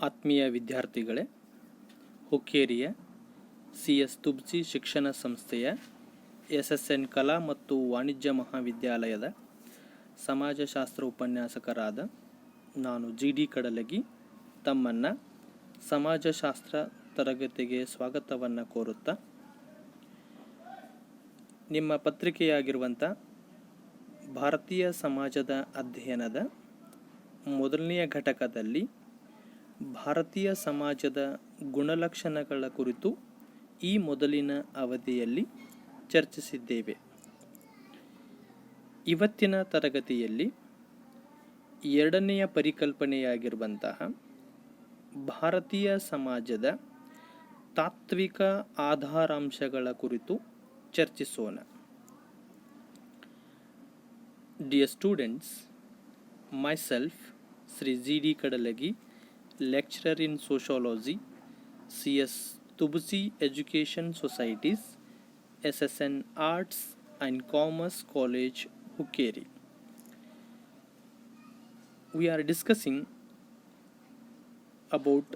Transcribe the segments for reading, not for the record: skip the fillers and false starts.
ಆತ್ಮೀಯ ವಿದ್ಯಾರ್ಥಿಗಳೇ, ಹುಕ್ಕೇರಿಯ CS ತುಬ್ಸಿ ಶಿಕ್ಷಣ ಸಂಸ್ಥೆಯ SSN ಕಲಾ ಮತ್ತು ವಾಣಿಜ್ಯ ಮಹಾವಿದ್ಯಾಲಯದ ಸಮಾಜಶಾಸ್ತ್ರ ಉಪನ್ಯಾಸಕರಾದ ನಾನು GD ಕಡಲಗಿ ತಮ್ಮನ್ನು ಸಮಾಜಶಾಸ್ತ್ರ ತರಗತಿಗೆ ಸ್ವಾಗತವನ್ನು ಕೋರುತ್ತಾ, ನಿಮ್ಮ ಪತ್ರಿಕೆಯಾಗಿರುವಂಥ ಭಾರತೀಯ ಸಮಾಜದ ಅಧ್ಯಯನದ ಮೊದಲನೆಯ ಘಟಕದಲ್ಲಿ ಭಾರತೀಯ ಸಮಾಜದ ಗುಣಲಕ್ಷಣಗಳ ಕುರಿತು ಈ ಮೊದಲಿನ ಅವಧಿಯಲ್ಲಿ ಚರ್ಚಿಸಿದ್ದೇವೆ. ಇವತ್ತಿನ ತರಗತಿಯಲ್ಲಿ ಎರಡನೆಯ ಪರಿಕಲ್ಪನೆಯಾಗಿರುವಂತಹ ಭಾರತೀಯ ಸಮಾಜದ ತಾತ್ವಿಕ ಆಧಾರಾಂಶಗಳ ಕುರಿತು ಚರ್ಚಿಸೋಣ. Dear students, myself Sri GD Kadalagi, lecturer in sociology, CS Tubusi Education Societies, SSN Arts and Commerce College, Hukkeri. We are discussing about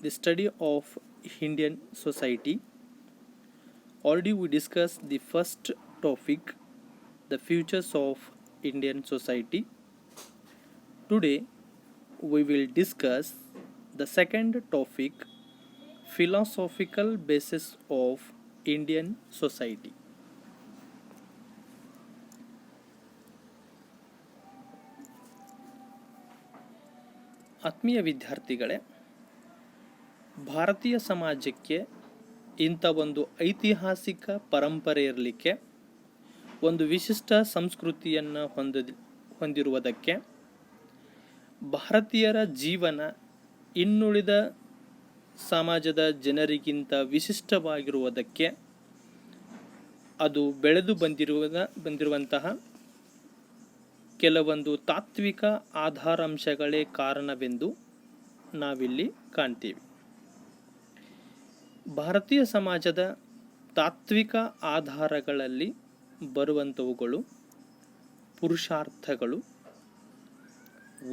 the study of Indian society. Already we discussed the first topic, the futures of Indian society. Today we will discuss the second topic, philosophical basis of Indian society. ಆತ್ಮೀಯ ವಿದ್ಯಾರ್ಥಿಗಳೇ, ಭಾರತೀಯ ಸಮಾಜಕ್ಕೆ ಇಂಥ ಒಂದು ಐತಿಹಾಸಿಕ ಪರಂಪರೆ ಇರಲಿಕ್ಕೆ, ಒಂದು ವಿಶಿಷ್ಟ ಸಂಸ್ಕೃತಿಯನ್ನು ಹೊಂದಿರುವುದಕ್ಕೆ, ಭಾರತೀಯರ ಜೀವನ ಇನ್ನುಳಿದ ಸಮಾಜದ ಜನರಿಗಿಂತ ವಿಶಿಷ್ಟವಾಗಿರುವುದಕ್ಕೆ, ಅದು ಬೆಳೆದು ಬಂದಿರುವಂತಹ ಕೆಲವೊಂದು ತಾತ್ವಿಕ ಆಧಾರಾಂಶಗಳೇ ಕಾರಣವೆಂದು ನಾವಿಲ್ಲಿ ಕಾಣ್ತೀವಿ. ಭಾರತೀಯ ಸಮಾಜದ ತಾತ್ವಿಕ ಆಧಾರಗಳಲ್ಲಿ ಬರುವಂಥವುಗಳು ಪುರುಷಾರ್ಥಗಳು,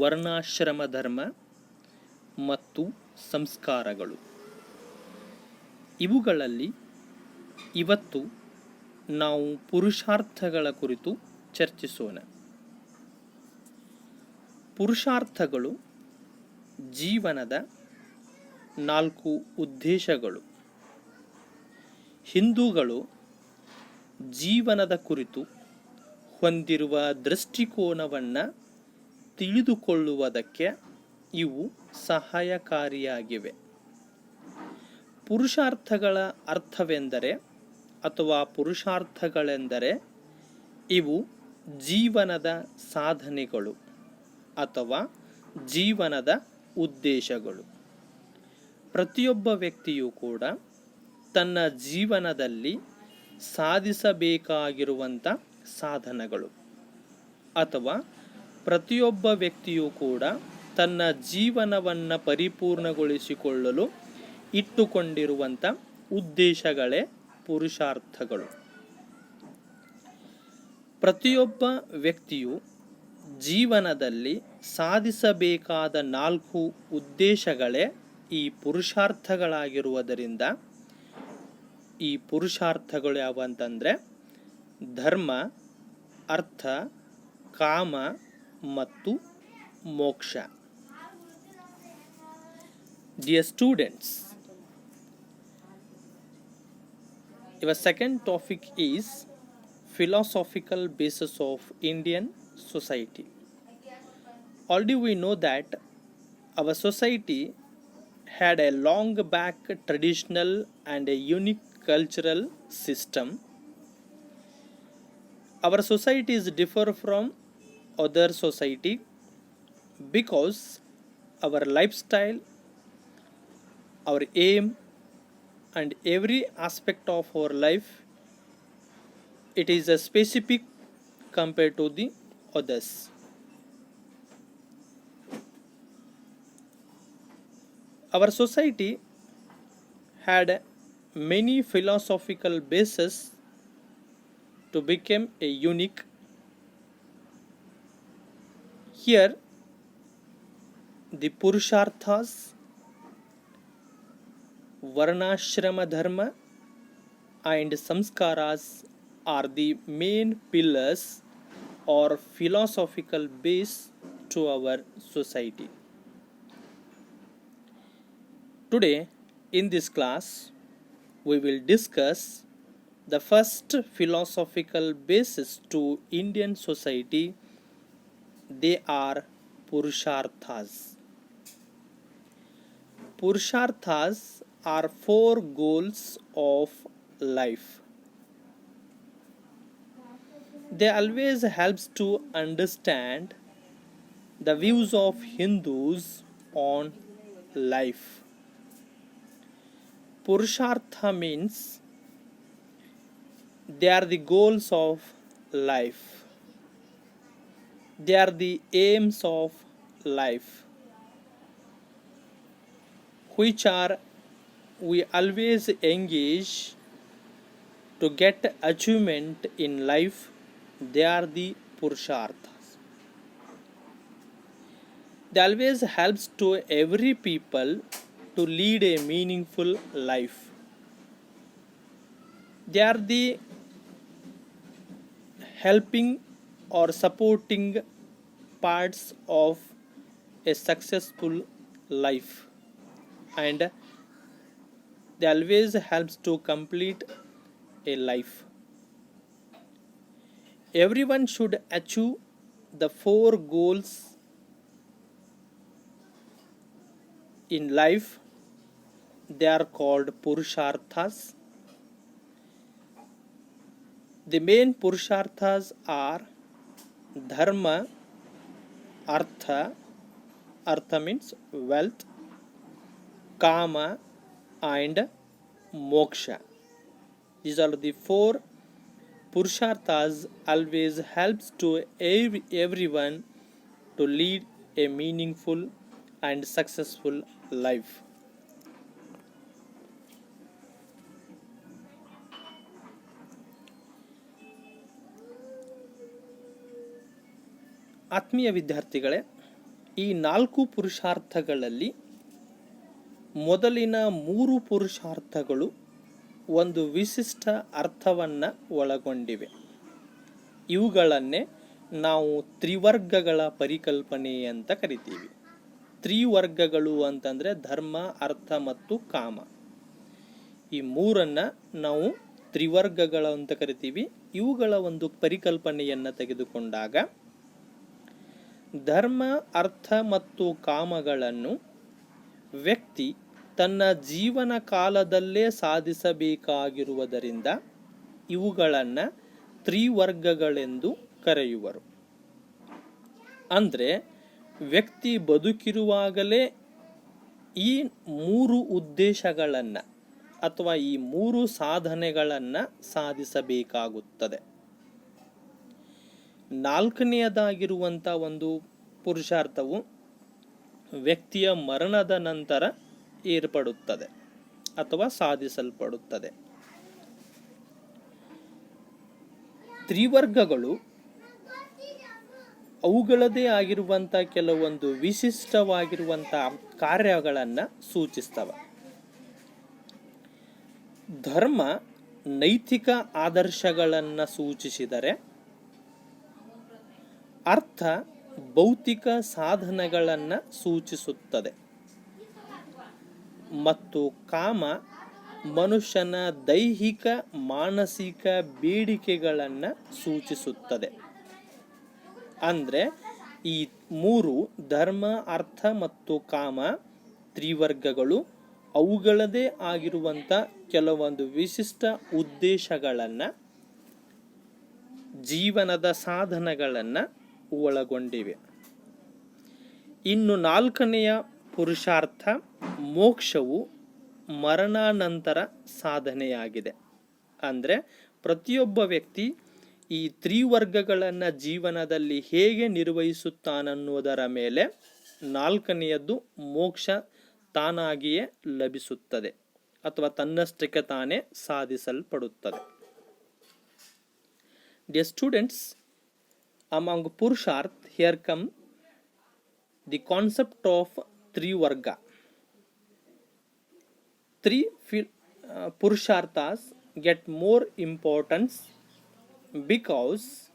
ವರ್ಣಾಶ್ರಮ ಧರ್ಮ ಮತ್ತು ಸಂಸ್ಕಾರಗಳು. ಇವುಗಳಲ್ಲಿ ಇವತ್ತು ನಾವು ಪುರುಷಾರ್ಥಗಳ ಕುರಿತು ಚರ್ಚಿಸೋಣ. ಪುರುಷಾರ್ಥಗಳು ಜೀವನದ 4 ಉದ್ದೇಶಗಳು. ಹಿಂದೂಗಳು ಜೀವನದ ಕುರಿತು ಹೊಂದಿರುವ ದೃಷ್ಟಿಕೋನವನ್ನು ತಿಳಿದುಕೊಳ್ಳುವುದಕ್ಕೆ ಇವು ಸಹಾಯಕಾರಿಯಾಗಿವೆ. ಪುರುಷಾರ್ಥಗಳ ಅರ್ಥವೆಂದರೆ ಅಥವಾ ಪುರುಷಾರ್ಥಗಳೆಂದರೆ ಇವು ಜೀವನದ ಸಾಧನೆಗಳು ಅಥವಾ ಜೀವನದ ಉದ್ದೇಶಗಳು. ಪ್ರತಿಯೊಬ್ಬ ವ್ಯಕ್ತಿಯೂ ಕೂಡ ತನ್ನ ಜೀವನದಲ್ಲಿ ಸಾಧಿಸಬೇಕಾಗಿರುವಂಥ ಸಾಧನಗಳು ಅಥವಾ ಪ್ರತಿಯೊಬ್ಬ ವ್ಯಕ್ತಿಯೂ ಕೂಡ ತನ್ನ ಜೀವನವನ್ನು ಪರಿಪೂರ್ಣಗೊಳಿಸಿಕೊಳ್ಳಲು ಇಟ್ಟುಕೊಂಡಿರುವಂಥ ಉದ್ದೇಶಗಳೇ ಪುರುಷಾರ್ಥಗಳು. ಪ್ರತಿಯೊಬ್ಬ ವ್ಯಕ್ತಿಯು ಜೀವನದಲ್ಲಿ ಸಾಧಿಸಬೇಕಾದ 4 ಉದ್ದೇಶಗಳೇ ಈ ಪುರುಷಾರ್ಥಗಳಾಗಿರುವುದರಿಂದ ಈ ಪುರುಷಾರ್ಥಗಳು ಯಾವಂತಂದರೆ ಧರ್ಮ, ಅರ್ಥ, ಕಾಮ ಮತ್ತು ಮೋಕ್ಷ. Dear students, your second topic is philosophical basis of Indian society. Already we know that our society had a long back traditional and a unique cultural system. Our societies differ from other society because our lifestyle, our aim and every aspect of our life, it is a specific compared to the others. Our society had many philosophical bases to become a unique. Here the Purusharthas, Varnashrama Dharma and Samskaras are the main pillars or philosophical base to our society. Today, in this class, we will discuss the first philosophical basis to Indian society. They are Purusharthas. Purusharthas are 4 goals of life. They always helps to understand the views of Hindus on life. Purushartha means they are the goals of life. They are the aims of life, which are we always engage to get achievement in life. They are the Purusharthas. They always helps to every people to lead a meaningful life. They are the helping or supporting parts of a successful life, and they always helps to complete a life. Everyone should achieve the 4 goals in life. They are called Purusharthas. The main Purusharthas are Dharma, Artha, Artha means wealth, Kama and Moksha. These are the 4 Purusharthas always helps to everyone to lead a meaningful and successful life. ಆತ್ಮೀಯ ವಿದ್ಯಾರ್ಥಿಗಳೇ, ಈ 4 ಪುರುಷಾರ್ಥಗಳಲ್ಲಿ ಮೊದಲಿನ 3 ಪುರುಷಾರ್ಥಗಳು ಒಂದು ವಿಶಿಷ್ಟ ಅರ್ಥವನ್ನು ಒಳಗೊಂಡಿವೆ. ಇವುಗಳನ್ನೇ ನಾವು ತ್ರಿವರ್ಗಗಳ ಪರಿಕಲ್ಪನೆ ಅಂತ ಕರಿತೀವಿ. ತ್ರಿವರ್ಗಗಳು ಅಂತಂದರೆ ಧರ್ಮ, ಅರ್ಥ ಮತ್ತು ಕಾಮ. ಈ 3 ನಾವು ತ್ರಿವರ್ಗಗಳು ಅಂತ ಕರಿತೀವಿ. ಇವುಗಳ ಒಂದು ಪರಿಕಲ್ಪನೆಯನ್ನು ತೆಗೆದುಕೊಂಡಾಗ ಧರ್ಮ, ಅರ್ಥ ಮತ್ತು ಕಾಮಗಳನ್ನು ವ್ಯಕ್ತಿ ತನ್ನ ಜೀವನ ಕಾಲದಲ್ಲೇ ಸಾಧಿಸಬೇಕಾಗಿರುವುದರಿಂದ ಇವುಗಳನ್ನು ತ್ರಿವರ್ಗಗಳೆಂದು ಕರೆಯುವರು. ಅಂದರೆ ವ್ಯಕ್ತಿ ಬದುಕಿರುವಾಗಲೇ ಈ 3 ಉದ್ದೇಶಗಳನ್ನು ಅಥವಾ ಈ 3 ಸಾಧನೆಗಳನ್ನು ಸಾಧಿಸಬೇಕಾಗುತ್ತದೆ. 4ನೇದಾಗಿರುವಂಥ ಒಂದು ಪುರುಷಾರ್ಥವು ವ್ಯಕ್ತಿಯ ಮರಣದ ನಂತರ ಏರ್ಪಡುತ್ತದೆ ಅಥವಾ ಸಾಧಿಸಲ್ಪಡುತ್ತದೆ. ತ್ರಿವರ್ಗಗಳು ಅವುಗಳದೇ ಆಗಿರುವಂಥ ಕೆಲವೊಂದು ವಿಶಿಷ್ಟವಾಗಿರುವಂಥ ಕಾರ್ಯಗಳನ್ನು ಸೂಚಿಸ್ತವೆ. ಧರ್ಮ ನೈತಿಕ ಆದರ್ಶಗಳನ್ನು ಸೂಚಿಸಿದರೆ, ಅರ್ಥ ಭೌತಿಕ ಸಾಧನೆಗಳನ್ನು ಸೂಚಿಸುತ್ತದೆ ಮತ್ತು ಕಾಮ ಮನುಷ್ಯನ ದೈಹಿಕ ಮಾನಸಿಕ ಬೇಡಿಕೆಗಳನ್ನು ಸೂಚಿಸುತ್ತದೆ. ಅಂದರೆ ಈ 3 ಧರ್ಮ, ಅರ್ಥ ಮತ್ತು ಕಾಮ ತ್ರಿವರ್ಗಗಳು ಅವುಗಳದೇ ಆಗಿರುವಂಥ ಕೆಲವೊಂದು ವಿಶಿಷ್ಟ ಉದ್ದೇಶಗಳನ್ನು, ಜೀವನದ ಸಾಧನೆಗಳನ್ನು ಒಳಗೊಂಡಿವೆ. ಇನ್ನು 4ನೆಯ ಪುರುಷಾರ್ಥ ಮೋಕ್ಷವು ಮರಣಾನಂತರ ಸಾಧನೆಯಾಗಿದೆ. ಅಂದರೆ ಪ್ರತಿಯೊಬ್ಬ ವ್ಯಕ್ತಿ ಈ ತ್ರಿವರ್ಗಗಳನ್ನು ಜೀವನದಲ್ಲಿ ಹೇಗೆ ನಿರ್ವಹಿಸುತ್ತಾನನ್ನುವುದರ ಮೇಲೆ 4ನೆಯದ್ದು ಮೋಕ್ಷ ತಾನಾಗಿಯೇ ಲಭಿಸುತ್ತದೆ ಅಥವಾ ತನ್ನಷ್ಟಕ್ಕೆ ತಾನೇ ಸಾಧಿಸಲ್ಪಡುತ್ತದೆ. Dear students, among Purusharth, here come the concept of Trivarga. Three Purusharthas get more importance because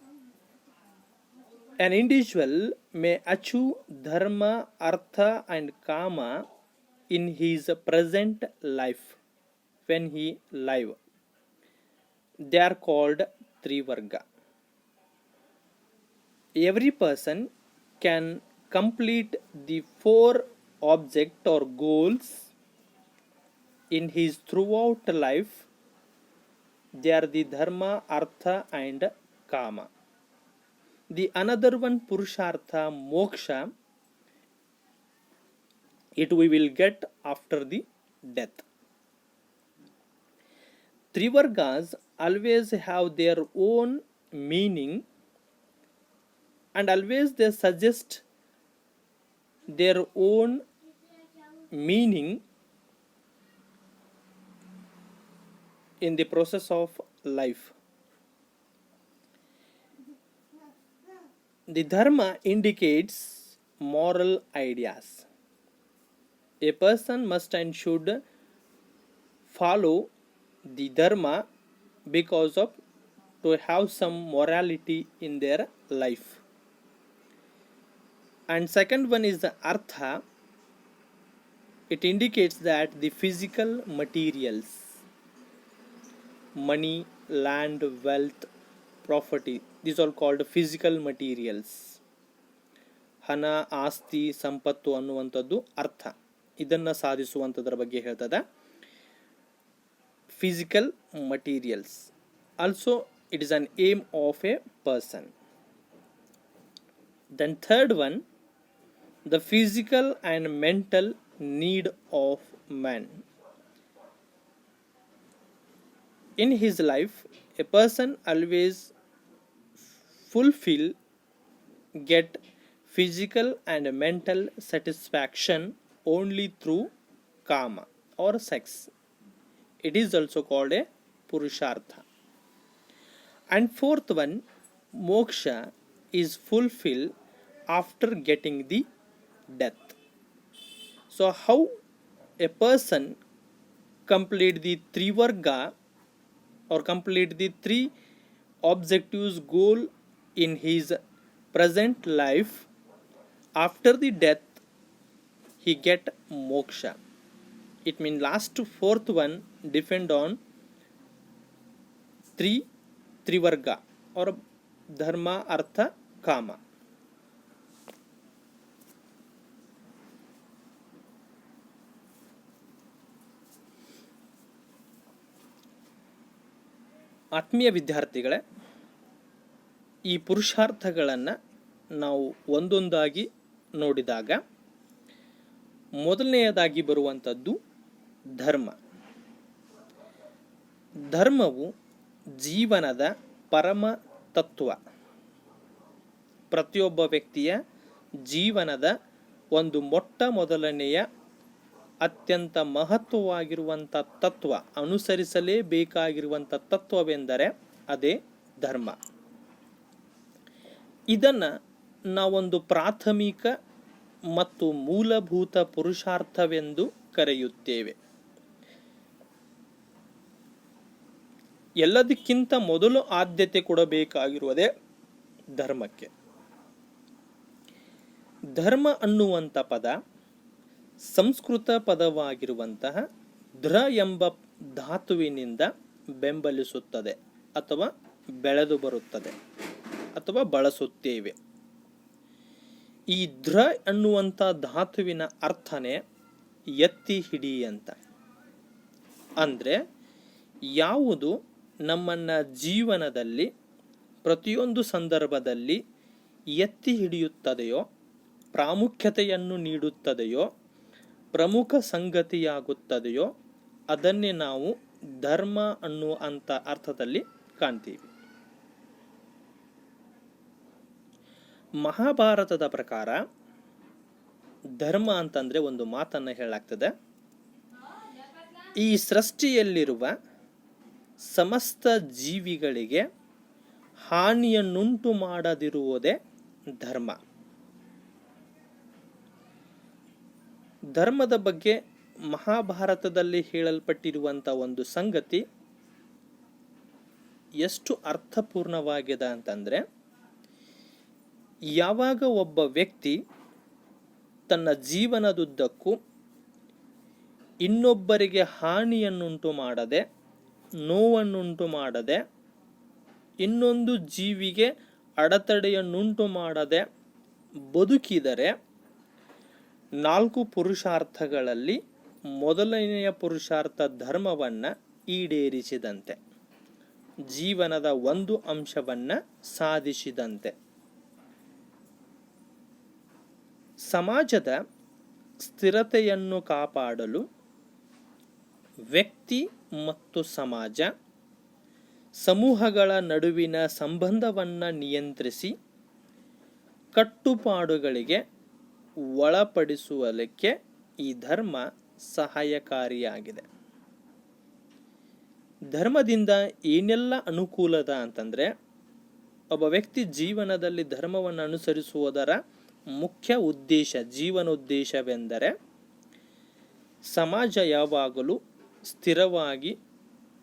an individual may achieve dharma, artha, and kama in his present life when he live. They are called Trivarga. Every person can complete the four objects or goals in his throughout life. They are the dharma, artha, and kama. The another one, Purushartha, moksha, it we will get after the death. Trivargas always have their own meaning, and always they suggest their own meaning in the process of life. The dharma indicates moral ideas. A person must and should follow the dharma because of to have some morality in their life. And second one is the artha. It indicates that the physical materials, money, land, wealth, property, these are called physical materials. ಹಣ, ಆಸ್ತಿ, ಸಂಪತ್ತು ಅನ್ನುವಂಥದ್ದು ಅರ್ಥ. ಇದನ್ನು ಸಾಧಿಸುವಂಥದ್ರ ಬಗ್ಗೆ ಹೇಳ್ತದೆ. Physical materials. Also, it is an aim of a person. Then third one, the physical and mental need of man. In his life, a person always get physical and mental satisfaction only through kama or sex. It is also called a purushartha. And fourth one, moksha, is fulfilled after getting the death. So how a person complete the trivarga or complete the three objectives goal in his present life, after the death he get moksha. It means last fourth one depend on trivarga or dharma, artha, kama. ಆತ್ಮೀಯ ವಿದ್ಯಾರ್ಥಿಗಳೇ, ಈ ಪುರುಷಾರ್ಥಗಳನ್ನು ನಾವು ಒಂದೊಂದಾಗಿ ನೋಡಿದಾಗ ಮೊದಲನೆಯದಾಗಿ ಬರುವಂಥದ್ದು ಧರ್ಮ. ಧರ್ಮವು ಜೀವನದ ಪರಮ ತತ್ವ. ಪ್ರತಿಯೊಬ್ಬ ವ್ಯಕ್ತಿಯ ಜೀವನದ ಒಂದು ಮೊಟ್ಟ ಮೊದಲನೆಯ ಅತ್ಯಂತ ಮಹತ್ವವಾಗಿರುವಂಥ ತತ್ವ, ಅನುಸರಿಸಲೇಬೇಕಾಗಿರುವಂಥ ತತ್ವವೆಂದರೆ ಅದೇ ಧರ್ಮ. ಇದನ್ನು ನಾವೊಂದು ಪ್ರಾಥಮಿಕ ಮತ್ತು ಮೂಲಭೂತ ಪುರುಷಾರ್ಥವೆಂದು ಕರೆಯುತ್ತೇವೆ. ಎಲ್ಲದಕ್ಕಿಂತ ಮೊದಲು ಆದ್ಯತೆ ಕೊಡಬೇಕಾಗಿರುವುದೇ ಧರ್ಮಕ್ಕೆ. ಧರ್ಮ ಅನ್ನುವಂಥ ಪದ ಸಂಸ್ಕೃತ ಪದವಾಗಿರುವಂತಹ ಧ್ರ ಎಂಬ ಧಾತುವಿನಿಂದ ಬೆಂಬಲಿಸುತ್ತದೆ ಅಥವಾ ಬೆಳೆದು ಬರುತ್ತದೆ ಅಥವಾ ಬಳಸುತ್ತೇವೆ. ಈ ಧ್ರ ಅನ್ನುವಂಥ ಧಾತುವಿನ ಅರ್ಥನೇ ಎತ್ತಿ ಹಿಡಿ ಅಂತ. ಅಂದರೆ ಯಾವುದು ನಮ್ಮನ್ನು ಜೀವನದಲ್ಲಿ ಪ್ರತಿಯೊಂದು ಸಂದರ್ಭದಲ್ಲಿ ಎತ್ತಿ ಹಿಡಿಯುತ್ತದೆಯೋ, ಪ್ರಾಮುಖ್ಯತೆಯನ್ನು ನೀಡುತ್ತದೆಯೋ, ಪ್ರಮುಖ ಸಂಗತಿಯಾಗುತ್ತದೆಯೋ ಅದನ್ನೇ ನಾವು ಧರ್ಮ ಅನ್ನುವಂಥ ಅರ್ಥದಲ್ಲಿ ಕಾಣ್ತೀವಿ. ಮಹಾಭಾರತದ ಪ್ರಕಾರ ಧರ್ಮ ಅಂತಂದರೆ ಒಂದು ಮಾತನ್ನು ಹೇಳಲಾಗ್ತದೆ. ಈ ಸೃಷ್ಟಿಯಲ್ಲಿರುವ ಸಮಸ್ತ ಜೀವಿಗಳಿಗೆ ಹಾನಿಯನ್ನುಂಟು ಮಾಡದಿರುವುದೇ ಧರ್ಮ. ಧರ್ಮದ ಬಗ್ಗೆ ಮಹಾಭಾರತದಲ್ಲಿ ಹೇಳಲ್ಪಟ್ಟಿರುವಂಥ ಒಂದು ಸಂಗತಿ ಎಷ್ಟು ಅರ್ಥಪೂರ್ಣವಾಗಿದೆ ಅಂತಂದರೆ, ಯಾವಾಗ ಒಬ್ಬ ವ್ಯಕ್ತಿ ತನ್ನ ಜೀವನದುದ್ದಕ್ಕೂ ಇನ್ನೊಬ್ಬರಿಗೆ ಹಾನಿಯನ್ನುಂಟು ಮಾಡದೆ, ನೋವನ್ನುಂಟು ಮಾಡದೆ, ಇನ್ನೊಂದು ಜೀವಿಗೆ ಅಡೆತಡೆಯನ್ನುಂಟು ಮಾಡದೆ ಬದುಕಿದರೆ 4 ಪುರುಷಾರ್ಥಗಳಲ್ಲಿ ಮೊದಲನೆಯ ಪುರುಷಾರ್ಥ ಧರ್ಮವನ್ನು ಈಡೇರಿಸಿದಂತೆ, ಜೀವನದ ಒಂದು ಅಂಶವನ್ನು ಸಾಧಿಸಿದಂತೆ. ಸಮಾಜದ ಸ್ಥಿರತೆಯನ್ನು ಕಾಪಾಡಲು ವ್ಯಕ್ತಿ ಮತ್ತು ಸಮಾಜ, ಸಮೂಹಗಳ ನಡುವಿನ ಸಂಬಂಧವನ್ನು ನಿಯಂತ್ರಿಸಿ ಕಟ್ಟುಪಾಡುಗಳಿಗೆ ಒಳಪಡಿಸುವಲಿಕ್ಕೆ ಈ ಧರ್ಮ ಸಹಾಯಕಾರಿಯಾಗಿದೆ. ಧರ್ಮದಿಂದ ಏನೆಲ್ಲ ಅನುಕೂಲದ ಅಂತಂದರೆ, ಒಬ್ಬ ವ್ಯಕ್ತಿ ಜೀವನದಲ್ಲಿ ಧರ್ಮವನ್ನು ಅನುಸರಿಸುವುದರ ಮುಖ್ಯ ಉದ್ದೇಶ, ಜೀವನೋದ್ದೇಶವೆಂದರೆ ಸಮಾಜ ಯಾವಾಗಲೂ ಸ್ಥಿರವಾಗಿ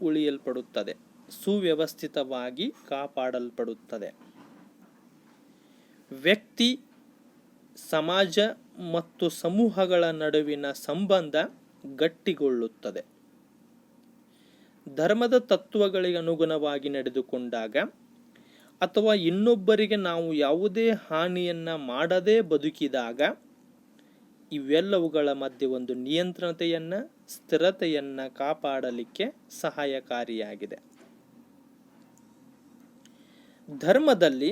ಉಳಿಯಲ್ಪಡುತ್ತದೆ, ಸುವ್ಯವಸ್ಥಿತವಾಗಿ ಕಾಪಾಡಲ್ಪಡುತ್ತದೆ. ವ್ಯಕ್ತಿ, ಸಮಾಜ ಮತ್ತು ಸಮೂಹಗಳ ನಡುವಿನ ಸಂಬಂಧ ಗಟ್ಟಿಗೊಳ್ಳುತ್ತದೆ. ಧರ್ಮದ ತತ್ವಗಳಿಗೆ ಅನುಗುಣವಾಗಿ ನಡೆದುಕೊಂಡಾಗ ಅಥವಾ ಇನ್ನೊಬ್ಬರಿಗೆ ನಾವು ಯಾವುದೇ ಹಾನಿಯನ್ನು ಮಾಡದೇ ಬದುಕಿದಾಗ ಇವೆಲ್ಲವುಗಳ ಮಧ್ಯೆ ಒಂದು ನಿಯಂತ್ರಣತೆಯನ್ನು, ಸ್ಥಿರತೆಯನ್ನು ಕಾಪಾಡಲಿಕ್ಕೆ ಸಹಾಯಕಾರಿಯಾಗಿದೆ. ಧರ್ಮದಲ್ಲಿ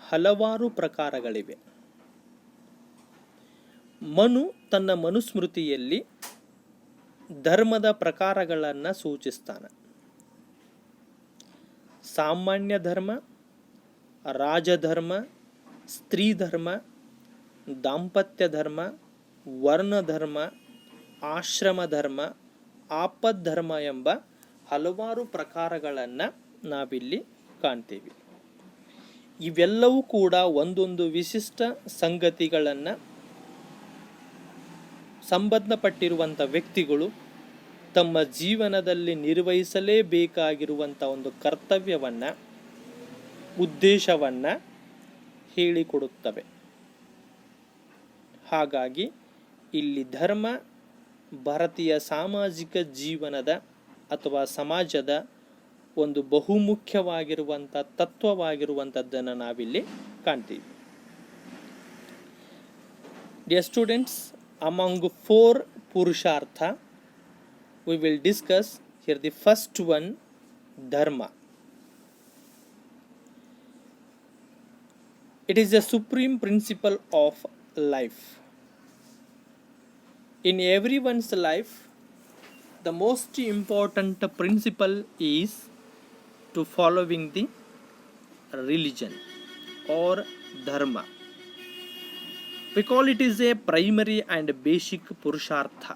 ಹಲವಾರು ಪ್ರಕಾರಗಳಿವೆ. ಮನು ತನ್ನ ಮನುಸ್ಮೃತಿಯಲ್ಲಿ ಧರ್ಮದ ಪ್ರಕಾರಗಳನ್ನು ಸೂಚಿಸ್ತಾನೆ. ಸಾಮಾನ್ಯ ಧರ್ಮ, ರಾಜಧರ್ಮ, ಸ್ತ್ರೀ ಧರ್ಮ, ದಾಂಪತ್ಯ ಧರ್ಮ, ವರ್ಣಧರ್ಮ, ಆಶ್ರಮ ಧರ್ಮ, ಆಪದ್ಧರ್ಮ ಎಂಬ ಹಲವಾರು ಪ್ರಕಾರಗಳನ್ನು ನಾವಿಲ್ಲಿ ಕಾಣ್ತೀವಿ. ಇವೆಲ್ಲವೂ ಕೂಡ ಒಂದೊಂದು ವಿಶಿಷ್ಟ ಸಂಗತಿಗಳನ್ನು ಸಂಬಂಧಪಟ್ಟಿರುವಂಥ ವ್ಯಕ್ತಿಗಳು ತಮ್ಮ ಜೀವನದಲ್ಲಿ ನಿರ್ವಹಿಸಲೇಬೇಕಾಗಿರುವಂಥ ಒಂದು ಕರ್ತವ್ಯವನ್ನು, ಉದ್ದೇಶವನ್ನು ಹೇಳಿಕೊಡುತ್ತವೆ. ಹಾಗಾಗಿ ಇಲ್ಲಿ ಧರ್ಮ ಭಾರತೀಯ ಸಾಮಾಜಿಕ ಜೀವನದ ಅಥವಾ ಸಮಾಜದ ಒಂದು ಬಹುಮುಖ್ಯವಾಗಿರುವಂಥ ತತ್ವವಾಗಿರುವಂಥದ್ದನ್ನು ನಾವಿಲ್ಲಿ ಕಾಣ್ತೀವಿ. Dear students, among 4 Purushartha, we will discuss here the first one, Dharma. It is a supreme principle of life. In everyone's life, the most important principle is to following the religion or Dharma. We call it is a primary and basic Purushartha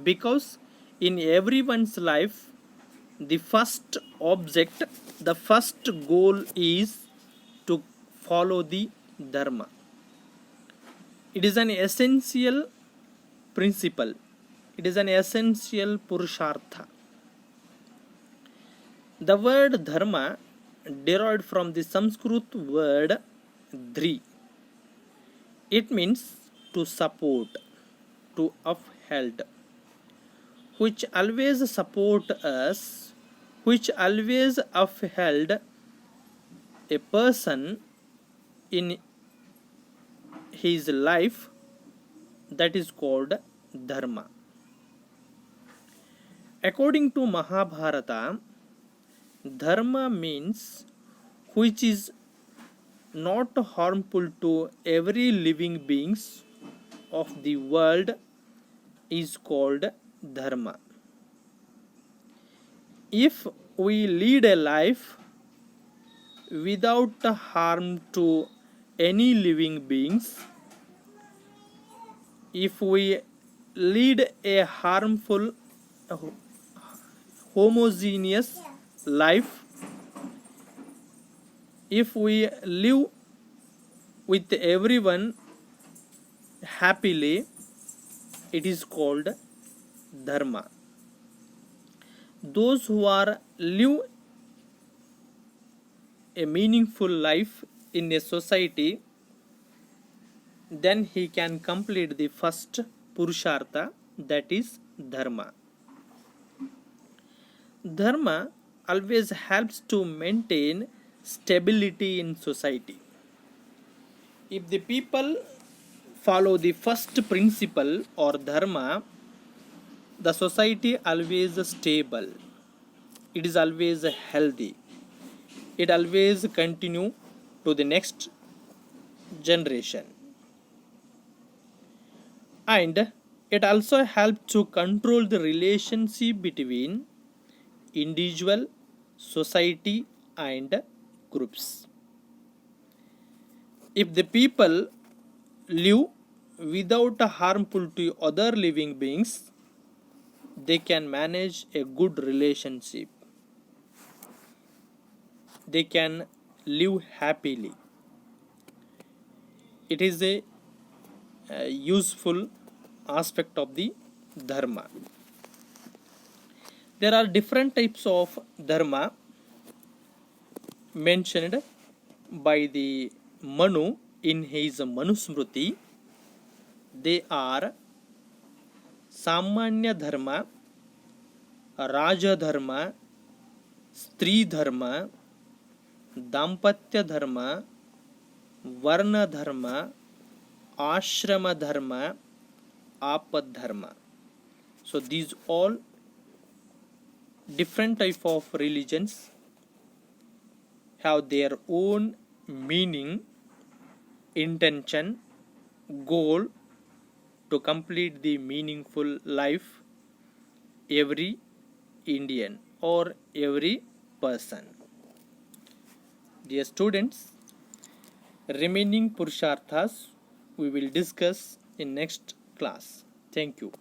because in everyone's life the first object, the first goal is to follow the Dharma. It is an essential principle. It is an essential Purushartha. The word Dharma derived from the Sanskrit word Dhri. It means to support, to uphold, which always support us, which always upheld a person in his life, that is called Dharma. According to Mahabharata, Dharma means which is not harmful to every living beings of the world is called Dharma. If we lead a life without harm to any living beings, if we lead a harmful homogeneous life, if we live with everyone happily it is called dharma. Those who are live a meaningful life in a society, then he can complete the first purushartha, that is dharma. Dharma always helps to maintain stability in society. If the people follow the first principle or dharma, the society always stable. It is always healthy. It always continue to the next generation. And it also helps to control the relationship between individual, society and groups. If the people live without harmful to other living beings, they can manage a good relationship. They can live happily. It is a useful aspect of the dharma. There are different types of dharma mentioned by the Manu in his Manusmriti. They are Samanya Dharma, Raja Dharma, Stri Dharma, Dampatya Dharma, Varna Dharma, Ashrama Dharma, Apad Dharma. So these all different type of religions have their own meaning, intention, goal to complete the meaningful life every Indian or every person. Dear students, remaining Purusharthas we will discuss in next class. Thank you.